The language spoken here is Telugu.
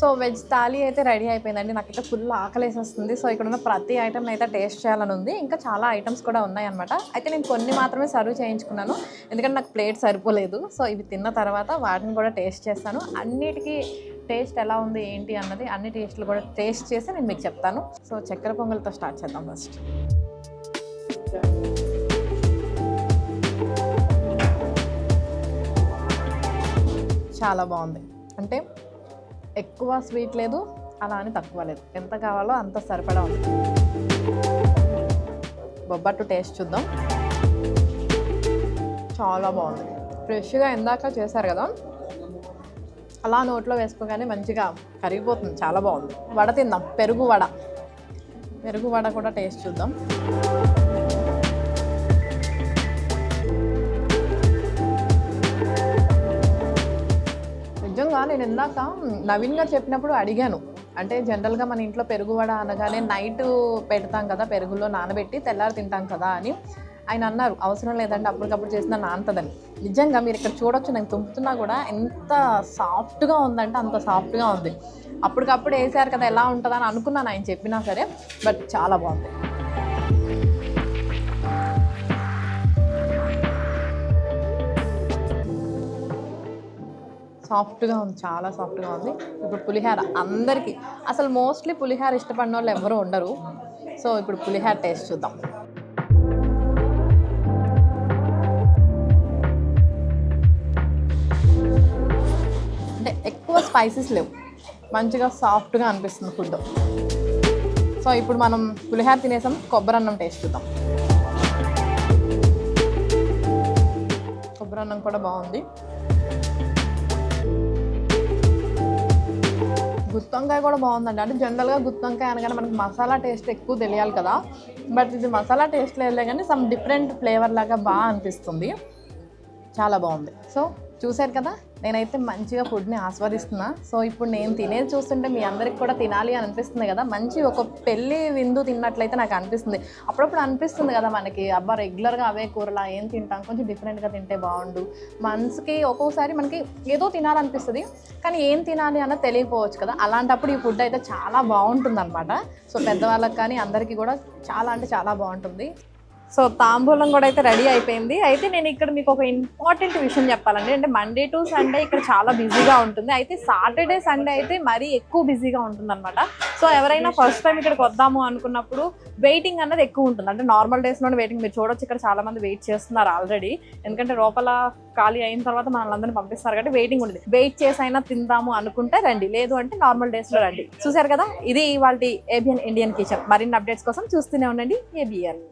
సో వెజ్ థాలీ అయితే రెడీ అయిపోయిందండి. నాకైతే ఫుల్ ఆకలేసేస్తుంది. సో ఇక్కడ ఉన్న ప్రతి ఐటమ్ అయితే టేస్ట్ చేయాలని ఉంది. ఇంకా చాలా ఐటమ్స్ కూడా ఉన్నాయన్నమాట. అయితే నేను కొన్ని మాత్రమే సర్వ్ చేయించుకున్నాను, ఎందుకంటే నాకు ప్లేట్ సరిపోలేదు. సో ఇవి తిన్న తర్వాత వాటిని కూడా టేస్ట్ చేస్తాను. అన్నిటికీ టేస్ట్ ఎలా ఉంది ఏంటి అన్నది అన్ని టేస్ట్లు కూడా టేస్ట్ చేసి నేను మీకు చెప్తాను. సో చక్కెర పొంగల్తో స్టార్ట్ చేద్దాం ఫస్ట్. చాలా బాగుంది. అంటే ఎక్కువ స్వీట్ లేదు, అలా అని తక్కువ లేదు, ఎంత కావాలో అంత సరిపడా ఉంది. బొబ్బట్టు టేస్ట్ చూద్దాం. చాలా బాగుంది. ఫ్రెష్గా ఇందాక చేశారు కదా, అలా నోట్లో వేసుకోగానే మంచిగా కరిగిపోతుంది. చాలా బాగుంది. వడ తిందాం. పెరుగు వడ కూడా టేస్ట్ చూద్దాం. నిజంగా నేను ఇందాక నవీన్ గారు చెప్పినప్పుడు అడిగాను, అంటే జనరల్గా మన ఇంట్లో పెరుగు వడ అనగానే నైట్ పెడతాం కదా, పెరుగులో నానబెట్టి తెల్లారి తింటాం కదా అని ఆయన అన్నారు. అవసరం లేదంటే అప్పటికప్పుడు చేసినా నానుతుందని. నిజంగా మీరు ఇక్కడ చూడొచ్చు, నేను తుంపుతున్నా కూడా ఎంత సాఫ్ట్గా ఉందంటే అంత సాఫ్ట్గా ఉంది. అప్పటికప్పుడు వేసారు కదా, ఎలా ఉంటుందని అనుకున్నాను ఆయన చెప్పినా సరే, బట్ చాలా బాగుంది. సాఫ్ట్గా ఉంది, చాలా సాఫ్ట్గా ఉంది. ఇప్పుడు పులిహార అందరికీ, అసలు మోస్ట్లీ పులిహార ఇష్టపడిన వాళ్ళు ఎవరు ఉండరు. సో ఇప్పుడు పులిహార టేస్ట్ చూద్దాం. అంటే ఎక్కువ స్పైసెస్ లేవు, మంచిగా సాఫ్ట్గా అనిపిస్తుంది ఫుడ్. సో ఇప్పుడు మనం పులిహార తినేసాం, కొబ్బరన్నం టేస్ట్ చూద్దాం. కొబ్బరన్నం కూడా బాగుంది. గుత్తొంకాయ కూడా బాగుందండి. అంటే జనరల్గా గుత్తొంకాయ అనగానే మనకి మసాలా టేస్ట్ ఎక్కువ తెలియాలి కదా, బట్ ఇది మసాలా టేస్ట్ లేదు కానీ సమ్ డిఫరెంట్ ఫ్లేవర్ లాగా బాగా అనిపిస్తుంది. చాలా బాగుంది. సో చూసారు కదా, నేనైతే మంచిగా ఫుడ్ని ఆస్వాదిస్తున్నా. సో ఇప్పుడు నేను తినేది చూస్తుంటే మీ అందరికి కూడా తినాలి అని అనిపిస్తుంది కదా. మంచి ఒక పెళ్ళి విందు తిన్నట్లయితే నాకు అనిపిస్తుంది. అప్పుడప్పుడు అనిపిస్తుంది కదా మనకి, అబ్బా రెగ్యులర్గా అవే కూరలా ఏం తింటాం, కొంచెం డిఫరెంట్గా తింటే బాగుండు. మనసుకి ఒక్కోసారి మనకి ఏదో తినాలనిపిస్తుంది, కానీ ఏం తినాలి అన్నది తెలియకపోవచ్చు కదా. అలాంటప్పుడు ఈ ఫుడ్ అయితే చాలా బాగుంటుంది అనమాట. సో పెద్దవాళ్ళకి కానీ అందరికీ కూడా చాలా అంటే చాలా బాగుంటుంది. సో తాంబూలం కూడా అయితే రెడీ అయిపోయింది. అయితే నేను ఇక్కడ మీకు ఒక ఇంపార్టెంట్ విషయం చెప్పాలండి. అంటే మండే టు సండే ఇక్కడ చాలా బిజీగా ఉంటుంది. అయితే సాటర్డే సండే అయితే మరీ ఎక్కువ బిజీగా ఉంటుంది అనమాట. సో ఎవరైనా ఫస్ట్ టైం ఇక్కడికి వద్దాము అనుకున్నప్పుడు వెయిటింగ్ అన్నది ఎక్కువ ఉంటుంది. అంటే నార్మల్ డేస్లోనే వెయిటింగ్, మీరు చూడొచ్చు ఇక్కడ చాలా మంది వెయిట్ చేస్తున్నారు ఆల్రెడీ. ఎందుకంటే లోపల ఖాళీ అయిన తర్వాత మనల్ని పంపిస్తారు కాబట్టి వెయిటింగ్ ఉంటుంది. వెయిట్ చేసి అయినా తిందాము అనుకుంటే రండి, లేదు అంటే నార్మల్ డేస్లో రండి. చూసారు కదా, ఇది ఇవాళ ఏబిఎన్ ఇండియన్ కిచెన్. మరిన్ని అప్డేట్స్ కోసం చూస్తూనే ఉండండి ఏబిఎన్.